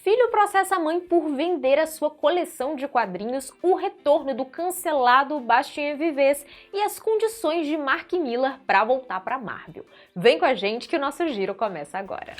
Filho processa a mãe por vender a sua coleção de quadrinhos, o retorno do cancelado Bastien Vives e as condições de Mark Millar para voltar para Marvel. Vem com a gente que o nosso giro começa agora.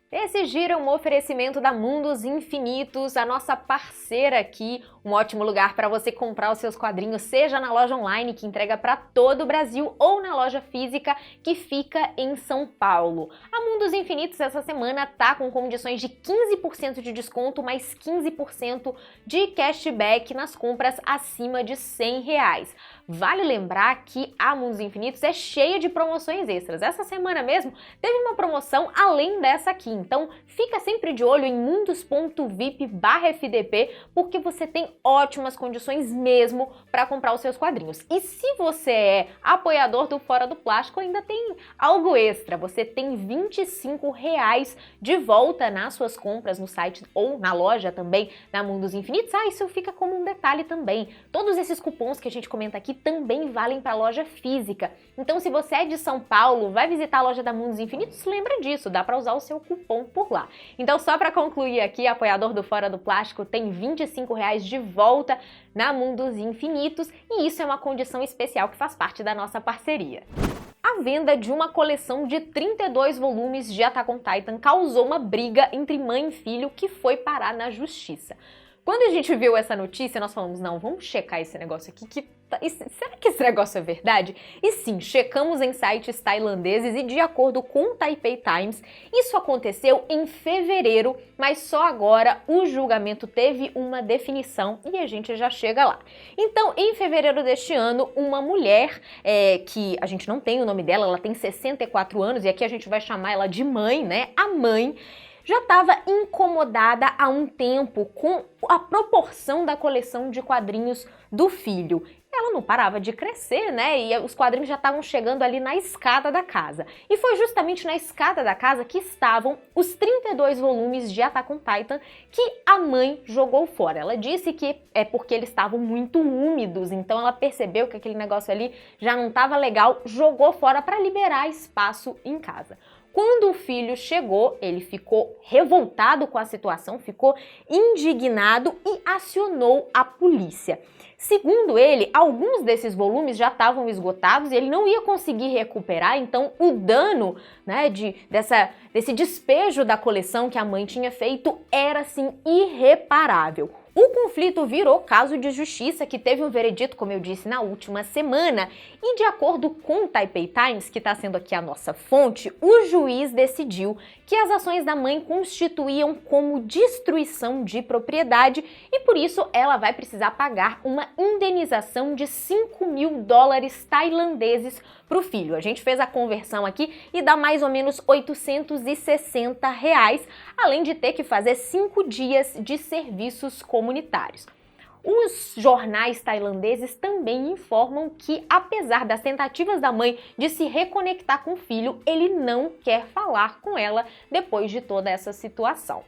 Esse giro é um oferecimento da Mundos Infinitos, a nossa parceira aqui, um ótimo lugar para você comprar os seus quadrinhos, seja na loja online que entrega para todo o Brasil ou na loja física que fica em São Paulo. A Mundos Infinitos essa semana tá com condições de 15% de desconto, mais 15% de cashback nas compras acima de R$100. Vale lembrar que a Mundos Infinitos é cheia de promoções extras. Essa semana mesmo teve uma promoção além dessa aqui, então fica sempre de olho em mundos.vip/FDP, porque você tem ótimas condições mesmo para comprar os seus quadrinhos. E se você é apoiador do Fora do Plástico, ainda tem algo extra. Você tem R$25 de volta nas suas compras no site ou na loja também da Mundos Infinitos. Isso fica como um detalhe também. Todos esses cupons que a gente comenta aqui também valem para a loja física. Então, se você é de São Paulo, vai visitar a loja da Mundos Infinitos, lembra disso, dá para usar o seu cupom por lá. Então, só para concluir aqui, apoiador do Fora do Plástico tem R$25 de volta na Mundos Infinitos e isso é uma condição especial que faz parte da nossa parceria. A venda de uma coleção de 32 volumes de Attack on Titan causou uma briga entre mãe e filho que foi parar na justiça. Quando a gente viu essa notícia, nós falamos, não, vamos checar esse negócio aqui, será que esse negócio é verdade? E sim, checamos em sites tailandeses e de acordo com o Taipei Times, isso aconteceu em fevereiro, mas só agora o julgamento teve uma definição e a gente já chega lá. Então, em fevereiro deste ano, uma mulher, que a gente não tem o nome dela, ela tem 64 anos e aqui a gente vai chamar ela de mãe, né? A mãe já estava incomodada há um tempo com a proporção da coleção de quadrinhos do filho. Ela não parava de crescer, né? E os quadrinhos já estavam chegando ali na escada da casa. E foi justamente na escada da casa que estavam os 32 volumes de Attack on Titan que a mãe jogou fora. Ela disse que é porque eles estavam muito úmidos, então ela percebeu que aquele negócio ali já não estava legal, jogou fora para liberar espaço em casa. Quando o filho chegou, ele ficou revoltado com a situação, ficou indignado e acionou a polícia. Segundo ele, alguns desses volumes já estavam esgotados e ele não ia conseguir recuperar, então o dano, né, desse despejo da coleção que a mãe tinha feito era, assim, irreparável. O conflito virou caso de justiça que teve um veredito, como eu disse, na última semana. E de acordo com o Taipei Times, que está sendo aqui a nossa fonte, o juiz decidiu que as ações da mãe constituíam como destruição de propriedade e por isso ela vai precisar pagar uma indenização de $5.000 tailandeses para o filho. A gente fez a conversão aqui e dá mais ou menos R$860, além de ter que fazer 5 dias de serviços comunitários. Os jornais tailandeses também informam que, apesar das tentativas da mãe de se reconectar com o filho, ele não quer falar com ela depois de toda essa situação.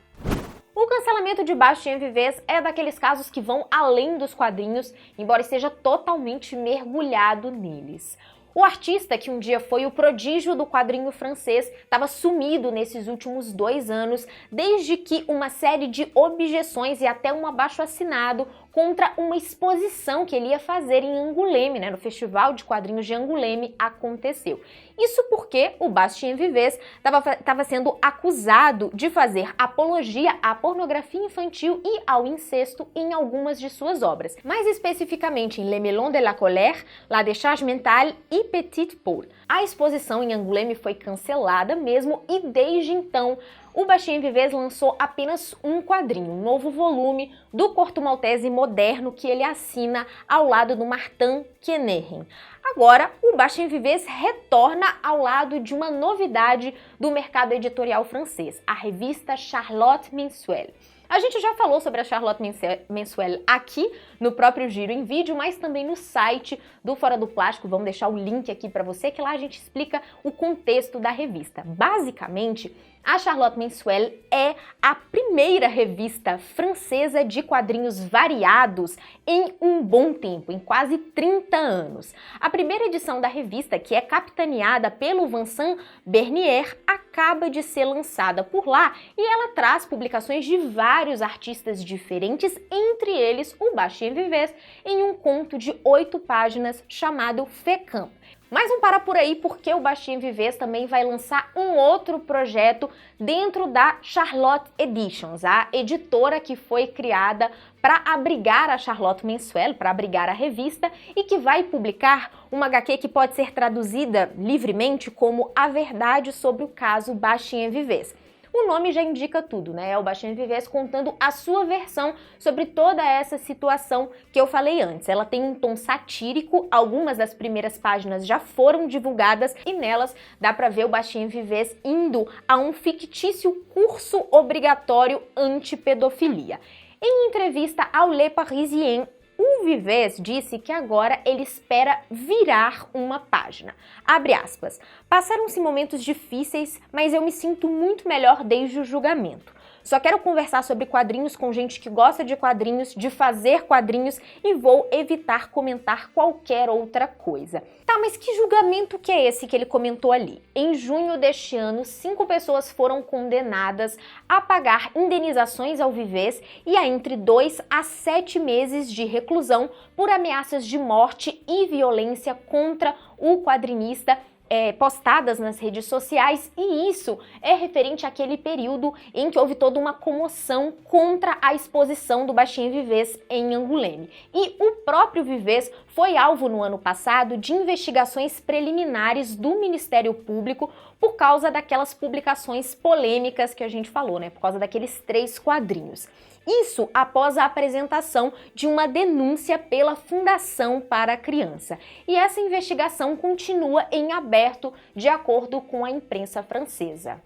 O cancelamento de Bastien Vives é daqueles casos que vão além dos quadrinhos, embora esteja totalmente mergulhado neles. O artista, que um dia foi o prodígio do quadrinho francês, estava sumido nesses últimos 2 anos, desde que uma série de objeções e até um abaixo-assinado contra uma exposição que ele ia fazer em Angoulême, né, no Festival de Quadrinhos de Angoulême, aconteceu. Isso porque o Bastien Vives estava sendo acusado de fazer apologia à pornografia infantil e ao incesto em algumas de suas obras, mais especificamente em Le Melon de la Colère, La Décharge Mentale e Petit Paul. A exposição em Angoulême foi cancelada mesmo e desde então o Bastien Vives lançou apenas um quadrinho, um novo volume do Corto Maltese moderno que ele assina ao lado do Martin Kennehen. Agora, o Bastien Vives retorna ao lado de uma novidade do mercado editorial francês, a revista Charlotte Mensuelle. A gente já falou sobre a Charlotte Mensuelle aqui no próprio Giro em Vídeo, mas também no site do Fora do Plástico. Vamos deixar o link aqui para você, que lá a gente explica o contexto da revista. Basicamente, A Charlotte Mensuelle é a primeira revista francesa de quadrinhos variados em um bom tempo, em quase 30 anos. A primeira edição da revista, que é capitaneada pelo Vincent Bernier, acaba de ser lançada por lá e ela traz publicações de vários artistas diferentes, entre eles o Bastien Vives, em um conto de 8 páginas chamado Fécamp. Mas não para por aí, porque o Bastien Vives também vai lançar um outro projeto dentro da Charlotte Editions, a editora que foi criada para abrigar a Charlotte Mensuelle, para abrigar a revista, e que vai publicar uma HQ que pode ser traduzida livremente como A Verdade sobre o caso Bastien Vives. O nome já indica tudo, né? É o Bastien Vives contando a sua versão sobre toda essa situação que eu falei antes. Ela tem um tom satírico, algumas das primeiras páginas já foram divulgadas e nelas dá pra ver o Bastien Vives indo a um fictício curso obrigatório anti-pedofilia. Em entrevista ao Le Parisien, o Vives disse que agora ele espera virar uma página. Abre aspas. Passaram-se momentos difíceis, mas eu me sinto muito melhor desde o julgamento. Só quero conversar sobre quadrinhos com gente que gosta de quadrinhos, de fazer quadrinhos e vou evitar comentar qualquer outra coisa. Tá, mas que julgamento que é esse que ele comentou ali? Em junho deste ano, 5 pessoas foram condenadas a pagar indenizações ao Vives e a entre 2 a 7 meses de reclusão por ameaças de morte e violência contra o quadrinista postadas nas redes sociais, e isso é referente àquele período em que houve toda uma comoção contra a exposição do Bastien Vives em Angoulême. E o próprio Vives foi alvo no ano passado de investigações preliminares do Ministério Público por causa daquelas publicações polêmicas que a gente falou, né? Por causa daqueles 3 quadrinhos. Isso após a apresentação de uma denúncia pela Fundação para a Criança. E essa investigação continua em aberto, de acordo com a imprensa francesa.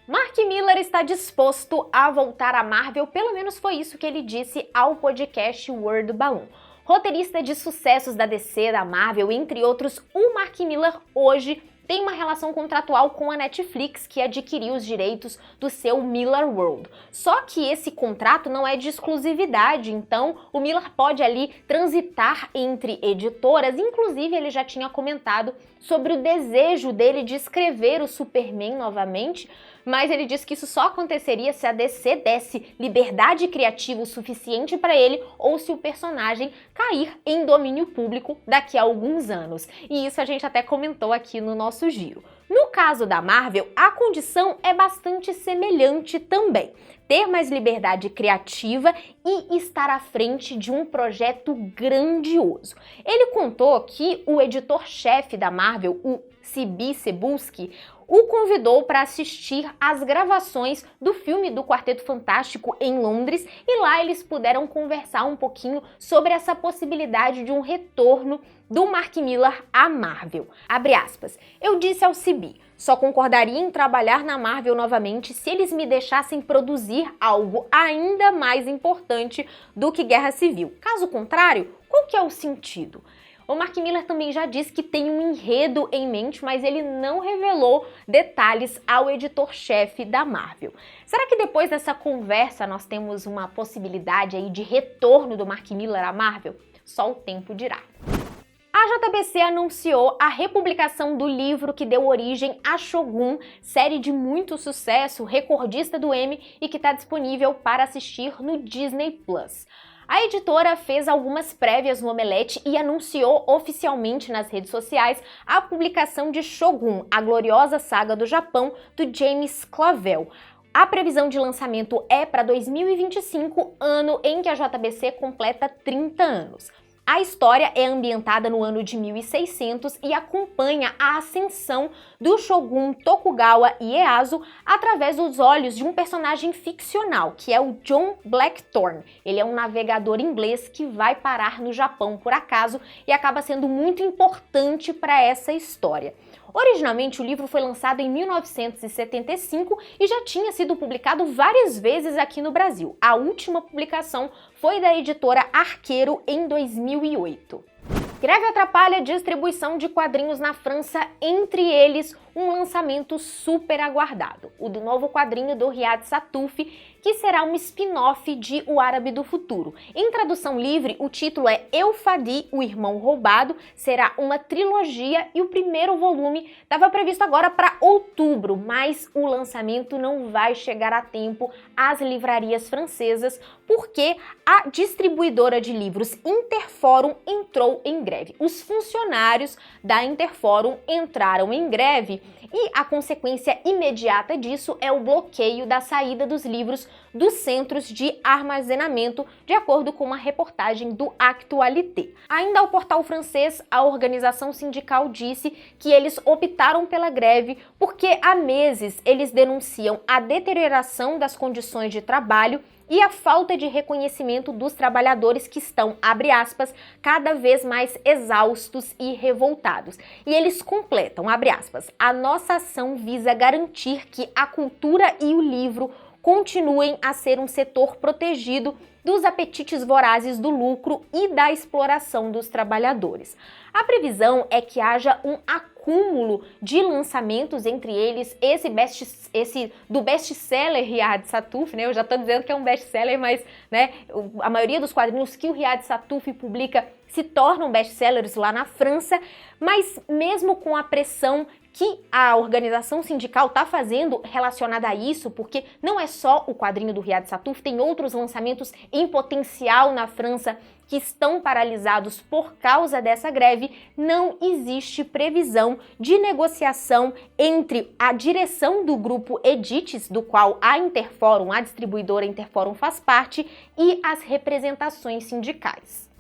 Mark Millar está disposto a voltar à Marvel, pelo menos foi isso que ele disse ao podcast Word Balloon. Roteirista de sucessos da DC, da Marvel, entre outros, o Mark Millar hoje tem uma relação contratual com a Netflix, que adquiriu os direitos do seu Millar World. Só que esse contrato não é de exclusividade, então o Millar pode ali transitar entre editoras, inclusive ele já tinha comentado sobre o desejo dele de escrever o Superman novamente, mas ele disse que isso só aconteceria se a DC desse liberdade criativa o suficiente para ele ou se o personagem cair em domínio público daqui a alguns anos. E isso a gente até comentou aqui no nosso giro. No caso da Marvel, a condição é bastante semelhante também. Ter mais liberdade criativa e estar à frente de um projeto grandioso. Ele contou que o editor-chefe da Marvel, o C.B. Cebulski, o convidou para assistir às gravações do filme do Quarteto Fantástico em Londres e lá eles puderam conversar um pouquinho sobre essa possibilidade de um retorno do Mark Millar à Marvel. Abre aspas. Eu disse ao CB, só concordaria em trabalhar na Marvel novamente se eles me deixassem produzir algo ainda mais importante do que Guerra Civil. Caso contrário, qual que é o sentido? O Mark Millar também já disse que tem um enredo em mente, mas ele não revelou detalhes ao editor-chefe da Marvel. Será que depois dessa conversa nós temos uma possibilidade aí de retorno do Mark Millar à Marvel? Só o tempo dirá. A JBC anunciou a republicação do livro que deu origem a Shogun, série de muito sucesso, recordista do Emmy e que está disponível para assistir no Disney+. A editora fez algumas prévias no Omelete e anunciou oficialmente nas redes sociais a publicação de Shogun, a gloriosa saga do Japão, do James Clavell. A previsão de lançamento é para 2025, ano em que a JBC completa 30 anos. A história é ambientada no ano de 1600 e acompanha a ascensão do shogun Tokugawa Ieyasu através dos olhos de um personagem ficcional, que é o John Blackthorne. Ele é um navegador inglês que vai parar no Japão por acaso e acaba sendo muito importante para essa história. Originalmente, o livro foi lançado em 1975 e já tinha sido publicado várias vezes aqui no Brasil. A última publicação foi da editora Arqueiro em 2008. Greve atrapalha a distribuição de quadrinhos na França, entre eles um lançamento super aguardado, o do novo quadrinho do Riyad Sattouf, que será um spin-off de O Árabe do Futuro. Em tradução livre, o título é El Fadi, o Irmão Roubado, será uma trilogia e o primeiro volume estava previsto agora para outubro, mas o lançamento não vai chegar a tempo às livrarias francesas porque a distribuidora de livros Interforum entrou em greve. Os funcionários da Interforum entraram em greve e a consequência imediata disso é o bloqueio da saída dos livros dos centros de armazenamento, de acordo com uma reportagem do Actualité. Ainda ao portal francês, a organização sindical disse que eles optaram pela greve porque há meses eles denunciam a deterioração das condições de trabalho e a falta de reconhecimento dos trabalhadores que estão, abre aspas, cada vez mais exaustos e revoltados. E eles completam, abre aspas, a nossa ação visa garantir que a cultura e o livro continuem a ser um setor protegido dos apetites vorazes do lucro e da exploração dos trabalhadores. A previsão é que haja um acúmulo de lançamentos, entre eles esse do best-seller Riyad Sattouf, né? Eu já estou dizendo que é um best-seller, mas né, a maioria dos quadrinhos que o Riyad Sattouf publica se tornam best-sellers lá na França, mas mesmo com a pressão que a organização sindical está fazendo relacionada a isso, porque não é só o quadrinho do Riyad Sattouf, tem outros lançamentos em potencial na França que estão paralisados por causa dessa greve, não existe previsão de negociação entre a direção do grupo Editis, do qual a Interforum, a distribuidora Interforum faz parte, e as representações sindicais.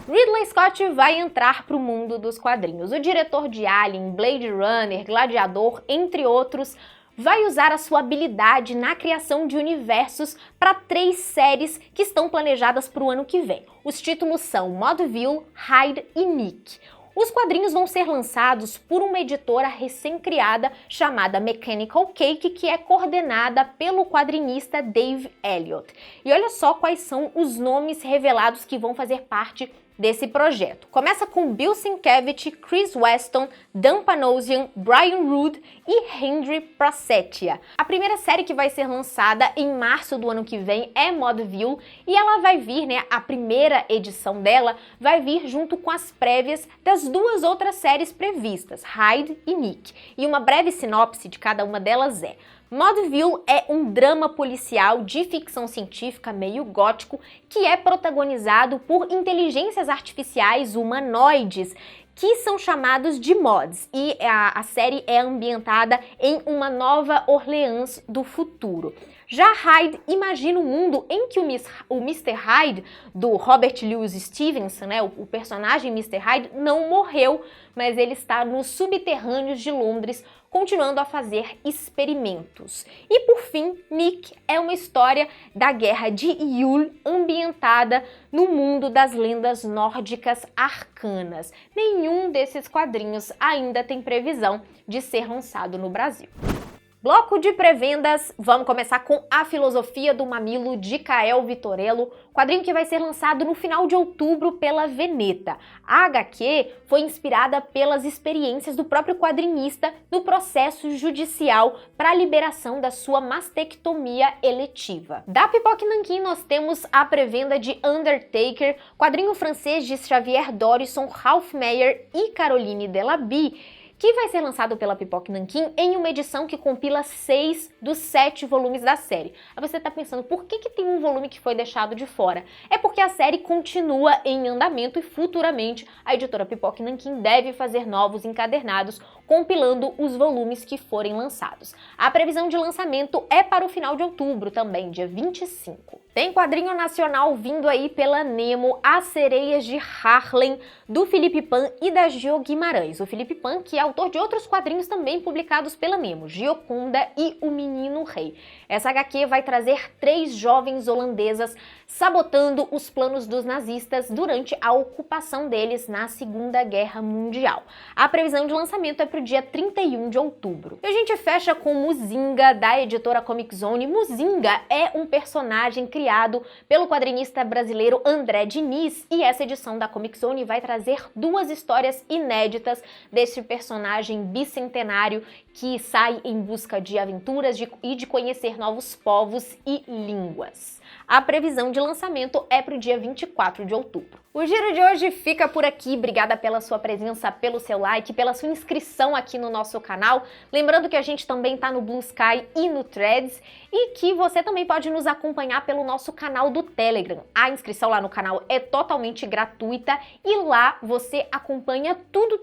Ridley Scott vai entrar para o mundo dos quadrinhos. O diretor de Alien, Blade Runner, Gladiador, entre outros, vai usar a sua habilidade na criação de universos para 3 séries que estão planejadas para o ano que vem. Os títulos são Modville, Hyde e Nick. Os quadrinhos vão ser lançados por uma editora recém-criada chamada Mechanical Cake, que é coordenada pelo quadrinista Dave Elliott. E olha só quais são os nomes revelados que vão fazer parte desse projeto. Começa com Bill Sienkiewicz, Chris Weston, Dan Panosian, Brian Wood e Henry Prasetya. A primeira série que vai ser lançada em março do ano que vem é Modville e ela vai vir, né, a primeira edição dela vai vir junto com as prévias das 2 outras séries previstas, Hyde e Nick. E uma breve sinopse de cada uma delas é: Modville é um drama policial de ficção científica meio gótico que é protagonizado por inteligências artificiais humanoides que são chamados de mods, e a série é ambientada em uma Nova Orleans do futuro. Já Hyde imagina um mundo em que o Mr. Hyde, do Robert Louis Stevenson, né, o personagem Mr. Hyde, não morreu, mas ele está nos subterrâneos de Londres, continuando a fazer experimentos. E por fim, Nick é uma história da Guerra de Yule ambientada no mundo das lendas nórdicas arcanas. Nenhum desses quadrinhos ainda tem previsão de ser lançado no Brasil. Bloco de pré-vendas, vamos começar com A Filosofia do Mamilo, de Kael Vitorello, quadrinho que vai ser lançado no final de outubro pela Veneta. A HQ foi inspirada pelas experiências do próprio quadrinista no processo judicial para a liberação da sua mastectomia eletiva. Da Pipoque Nanquim nós temos a pré-venda de Undertaker, quadrinho francês de Xavier Dorisson, Ralph Meyer e Caroline Delaby, que vai ser lançado pela Pipoque Nanquim em uma edição que compila 6 dos 7 volumes da série. Aí você tá pensando, por que tem um volume que foi deixado de fora? É porque a série continua em andamento e futuramente a editora Pipoque Nanquim deve fazer novos encadernados compilando os volumes que forem lançados. A previsão de lançamento é para o final de outubro também, dia 25. Tem quadrinho nacional vindo aí pela Nemo, As Sereias de Harlem, do Felipe Pan e da Gio Guimarães. O Felipe Pan, que é autor de outros quadrinhos também publicados pela Nemo, Gioconda e O Menino Rei. Essa HQ vai trazer 3 jovens holandesas sabotando os planos dos nazistas durante a ocupação deles na Segunda Guerra Mundial. A previsão de lançamento é para o dia 31 de outubro. E a gente fecha com Muzinga, da editora Comic Zone. Muzinga é um personagem criado pelo quadrinista brasileiro André Diniz, e essa edição da Comic Zone vai trazer 2 histórias inéditas desse personagem bicentenário que sai em busca de aventuras e de conhecer novos povos e línguas. A previsão de lançamento é para o dia 24 de outubro. O Giro de hoje fica por aqui. Obrigada pela sua presença, pelo seu like, pela sua inscrição aqui no nosso canal. Lembrando que a gente também está no Blue Sky e no Threads e que você também pode nos acompanhar pelo nosso canal do Telegram. A inscrição lá no canal é totalmente gratuita e lá você acompanha tudo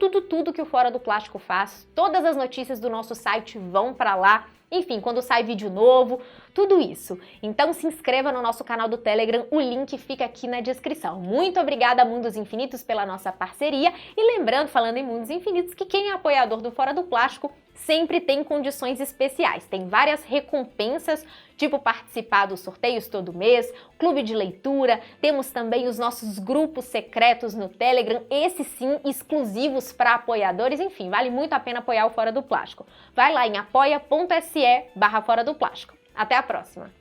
que o Fora do Plástico faz. Todas as notícias do nosso site vão para lá. Enfim, quando sai vídeo novo, tudo isso. Então se inscreva no nosso canal do Telegram, o link fica aqui na descrição. Muito obrigada, Mundos Infinitos, pela nossa parceria. E lembrando, falando em Mundos Infinitos, que quem é apoiador do Fora do Plástico sempre tem condições especiais. Tem várias recompensas, tipo participar dos sorteios todo mês, clube de leitura, temos também os nossos grupos secretos no Telegram, esses sim exclusivos para apoiadores, enfim, vale muito a pena apoiar o Fora do Plástico. Vai lá em apoia.se/Fora do Plástico. Até a próxima!